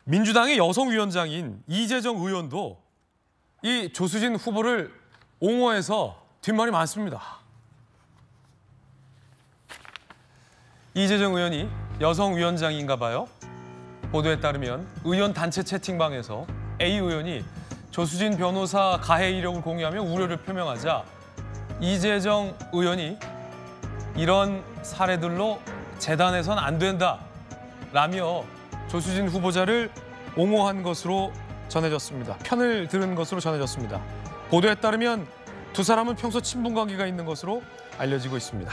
민주당의 여성위원장인 이재정 의원도 이 조수진 후보를 옹호해서 뒷말이 많습니다. 이재정 의원이 여성위원장인가 봐요. 보도에 따르면 의원 단체 채팅방에서 A 의원이 조수진 변호사 가해 이력을 공유하며 우려를 표명하자 이재정 의원이 이런 사례들로 재단해선 안 된다 라며 조수진 후보자를 옹호한 것으로 전해졌습니다. 편을 들은 것으로 전해졌습니다. 보도에 따르면 두 사람은 평소 친분 관계가 있는 것으로 알려지고 있습니다.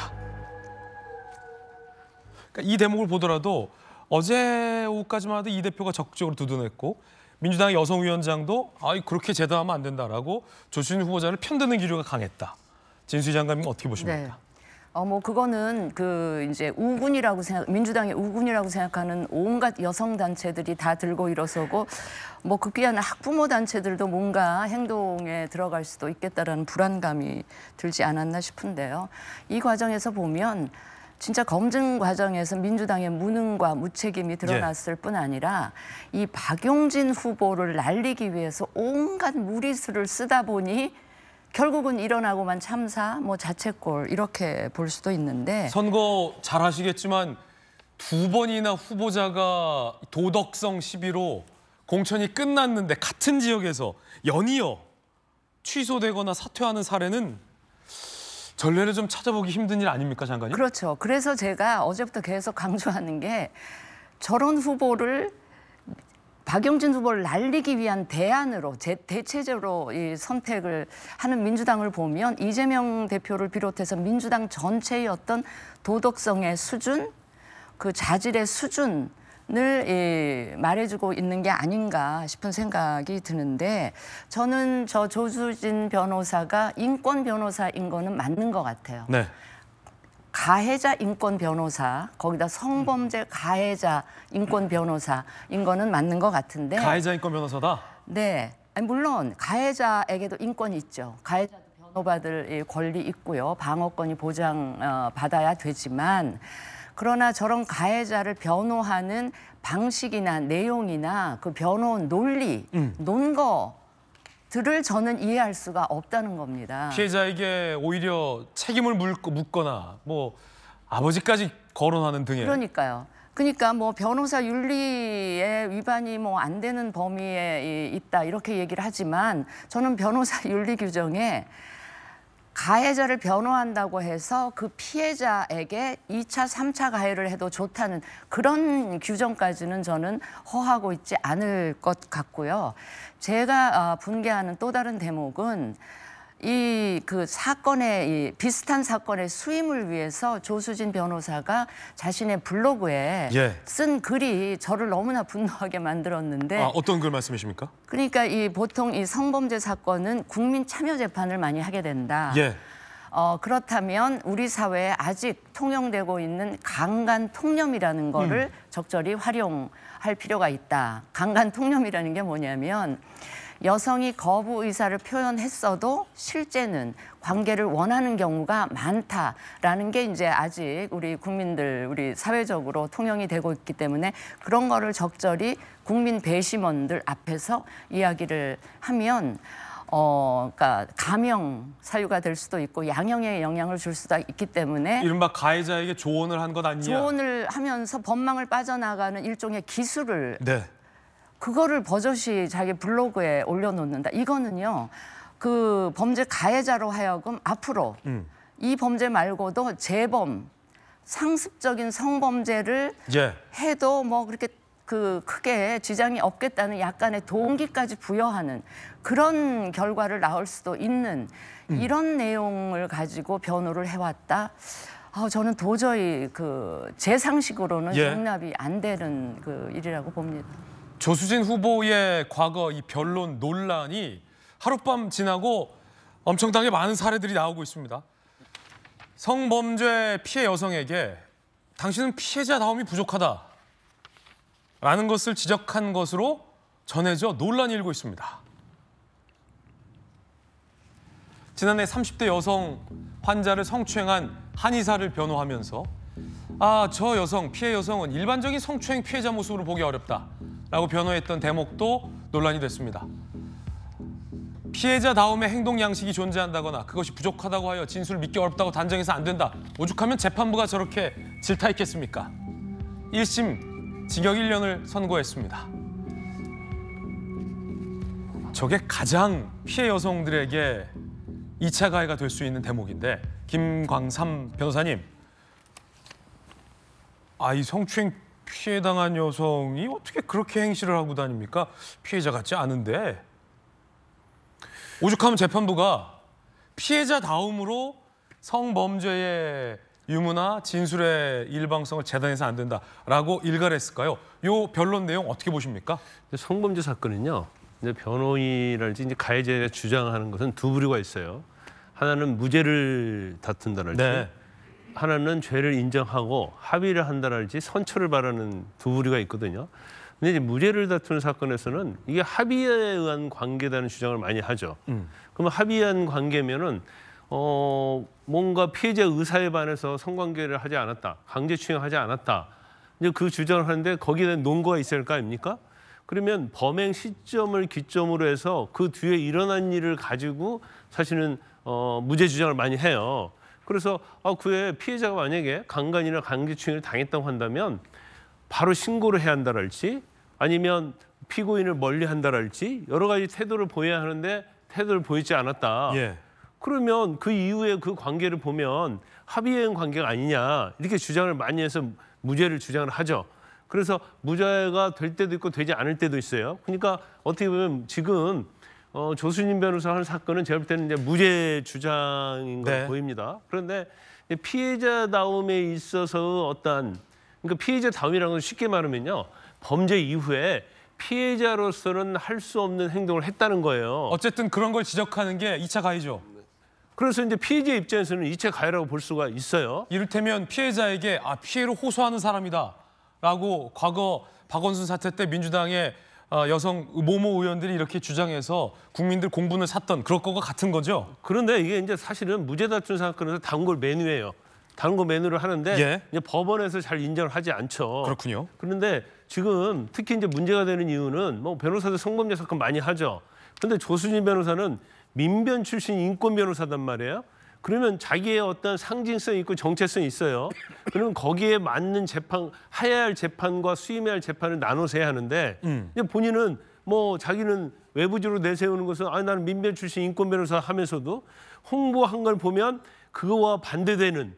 그러니까 이 대목을 보더라도 어제 오후까지만 해도 이 대표가 적극적으로 두둔했고 민주당의 여성위원장도 그렇게 재단하면 안 된다라고 조수진 후보자를 편드는 기류가 강했다. 진수희 장관님 어떻게 보십니까? 네. 그거는 이제 우군이라고 민주당의 우군이라고 생각하는 온갖 여성 단체들이 다 들고 일어서고 극기한 학부모 단체들도 뭔가 행동에 들어갈 수도 있겠다라는 불안감이 들지 않았나 싶은데요. 이 과정에서 보면 진짜 검증 과정에서 민주당의 무능과 무책임이 드러났을 뿐 아니라 이 박용진 후보를 날리기 위해서 온갖 무리수를 쓰다 보니 결국은 일어나고만 참사, 자책골 이렇게 볼 수도 있는데 선거 잘 하시겠지만 두 번이나 후보자가 도덕성 시비로 공천이 끝났는데 같은 지역에서 연이어 취소되거나 사퇴하는 사례는 전례를 좀 찾아보기 힘든 일 아닙니까, 장관님? 그렇죠. 그래서 제가 어제부터 계속 강조하는 게 저런 후보를 박용진 후보를 날리기 위한 대안으로 대체제로 이 선택을 하는 민주당을 보면 이재명 대표를 비롯해서 민주당 전체의 어떤 도덕성의 수준, 그 자질의 수준을 말해주고 있는 게 아닌가 싶은 생각이 드는데 저는 저 조수진 변호사가 인권 변호사인 거는 맞는 것 같아요. 네. 가해자 인권 변호사, 거기다 성범죄 가해자 인권 변호사인 거는 맞는 것 같은데. 가해자 인권 변호사다? 네. 물론 가해자에게도 인권이 있죠. 가해자도 변호받을 권리 있고요. 방어권이 보장받아야 되지만 그러나 저런 가해자를 변호하는 방식이나 내용이나 그 변호 논리, 논거들을 저는 이해할 수가 없다는 겁니다. 피해자에게 오히려 책임을 묻거나 아버지까지 거론하는 등의. 그러니까요. 그러니까 변호사 윤리에 위반이 안 되는 범위에 있다 이렇게 얘기를 하지만 저는 변호사 윤리 규정에 가해자를 변호한다고 해서 그 피해자에게 2차, 3차 가해를 해도 좋다는 그런 규정까지는 저는 허하고 있지 않을 것 같고요. 제가 분개하는 또 다른 대목은 사건의 비슷한 사건의 수임을 위해서 조수진 변호사가 자신의 블로그에 쓴 글이 저를 너무나 분노하게 만들었는데 어떤 글 말씀이십니까? 그러니까 보통 이 성범죄 사건은 국민 참여 재판을 많이 하게 된다. 그렇다면 우리 사회에 아직 통용되고 있는 강간 통념이라는 거를 적절히 활용할 필요가 있다. 강간 통념이라는 게 뭐냐면 여성이 거부 의사를 표현했어도 실제는 관계를 원하는 경우가 많다라는 게 이제 아직 우리 국민들, 우리 사회적으로 통용이 되고 있기 때문에 그런 거를 적절히 국민 배심원들 앞에서 이야기를 하면 그러니까 감형 사유가 될 수도 있고 양형에 영향을 줄 수도 있기 때문에 이른바 가해자에게 조언을 한 것 아니냐. 조언을 하면서 법망을 빠져나가는 일종의 기술을 그거를 버젓이 자기 블로그에 올려놓는다. 이거는요. 그 범죄 가해자로 하여금 앞으로 이 범죄 말고도 재범, 상습적인 성범죄를 해도 그렇게 크게 지장이 없겠다는 약간의 동기까지 부여하는 그런 결과를 낳을 수도 있는 이런 내용을 가지고 변호를 해왔다. 저는 도저히 제 상식으로는 용납이 안 되는 일이라고 봅니다. 조수진 후보의 과거 이 변론 논란이 하룻밤 지나고 엄청나게 많은 사례들이 나오고 있습니다. 성범죄 피해 여성에게 당신은 피해자다움이 부족하다. 라는 것을 지적한 것으로 전해져 논란이 일고 있습니다. 지난해 30대 여성 환자를 성추행한 한의사를 변호하면서 저 여성, 피해 여성은 일반적인 성추행 피해자 모습으로 보기 어렵다. 라고 변호했던 대목도 논란이 됐습니다. 피해자다움의 행동 양식이 존재한다거나 그것이 부족하다고 하여 진술을 믿기 어렵다고 단정해서 안 된다. 오죽하면 재판부가 저렇게 질타했겠습니까? 1심 징역 1년을 선고했습니다. 저게 가장 피해 여성들에게 2차 가해가 될 수 있는 대목인데 김광삼 변호사님, 이 성추행 피해당한 여성이 어떻게 그렇게 행실을 하고 다닙니까? 피해자 같지 않은데. 오죽하면 재판부가 피해자다움으로 성범죄의 유무나 진술의 일방성을 재단해서 안 된다라고 일갈했을까요? 요 변론 내용 어떻게 보십니까? 성범죄 사건은요, 이제 변호인이랄지 이제 가해자가 주장하는 것은 두 부류가 있어요. 하나는 무죄를 다툰다랄지, 네. 하나는 죄를 인정하고 합의를 한다랄지 선처를 바라는 두 부류가 있거든요. 근데 이제 무죄를 다투는 사건에서는 이게 합의에 의한 관계다는 주장을 많이 하죠. 그러면 합의한 관계면은 뭔가 피해자 의사에 반해서 성관계를 하지 않았다, 강제추행하지 않았다. 이제 그 주장을 하는데 거기에 대한 논거가 있어야 할 거 아닙니까? 그러면 범행 시점을 기점으로 해서 그 뒤에 일어난 일을 가지고 사실은 무죄 주장을 많이 해요. 그래서 그에 피해자가 만약에 강간이나 강제추행을 당했다고 한다면 바로 신고를 해야 한다랄지 아니면 피고인을 멀리한다랄지 여러 가지 태도를 보여야 하는데 태도를 보이지 않았다. 예. 그러면 그 이후에 그 관계를 보면 합의행 관계가 아니냐 이렇게 주장을 많이 해서 무죄를 주장을 하죠. 그래서 무죄가 될 때도 있고 되지 않을 때도 있어요. 그러니까 어떻게 보면 지금 조수진 변호사 한 사건은 제가 볼 때는 이제 무죄 주장인 걸로 보입니다. 그런데 피해자다움에 있어서 그러니까 피해자다움이라는 건 쉽게 말하면요, 범죄 이후에 피해자로서는 할 수 없는 행동을 했다는 거예요. 어쨌든 그런 걸 지적하는 게 2차 가해죠. 그래서 이제 피해자 입장에서는 2차 가해라고 볼 수가 있어요. 이를테면 피해자에게 피해를 호소하는 사람이다라고 과거 박원순 사태 때 민주당의 여성 모모 의원들이 이렇게 주장해서 국민들 공분을 샀던 그럴 거가 같은 거죠. 그런데 이게 이제 사실은 무죄 다툼 사건에서 다른 걸 매뉴해요. 다른 거 매뉴를 하는데 이제 법원에서 잘 인정을 하지 않죠. 그렇군요. 그런데 지금 특히 이제 문제가 되는 이유는 뭐 변호사들 성범죄 사건 많이 하죠. 그런데 조수진 변호사는 민변 출신 인권 변호사단 말이에요. 그러면 자기의 어떤 상징성이 있고 정체성이 있어요. 그러면 거기에 맞는 재판, 해야 할 재판과 수임해야 할 재판을 나눠서 해야 하는데 이제 본인은 뭐 자기는 외부적으로 내세우는 것은 나는 민변 출신 인권 변호사 하면서도 홍보한 걸 보면 그거와 반대되는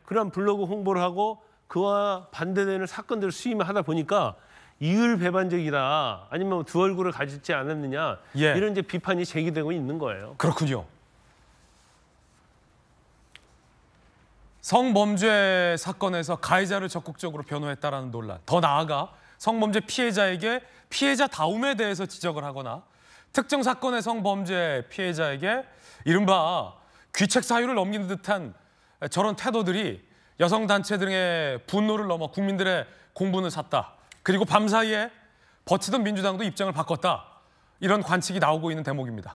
그런 블로그 홍보를 하고 그와 반대되는 사건들을 수임하다 보니까 이율배반적이다, 아니면 두 얼굴을 가지지 않았느냐 이런 이제 비판이 제기되고 있는 거예요. 그렇군요. 성범죄 사건에서 가해자를 적극적으로 변호했다라는 논란. 더 나아가 성범죄 피해자에게 피해자다움에 대해서 지적을 하거나 특정 사건의 성범죄 피해자에게 이른바 귀책 사유를 넘기는 듯한 저런 태도들이 여성단체 등의 분노를 넘어 국민들의 공분을 샀다. 그리고 밤사이에 버티던 민주당도 입장을 바꿨다. 이런 관측이 나오고 있는 대목입니다.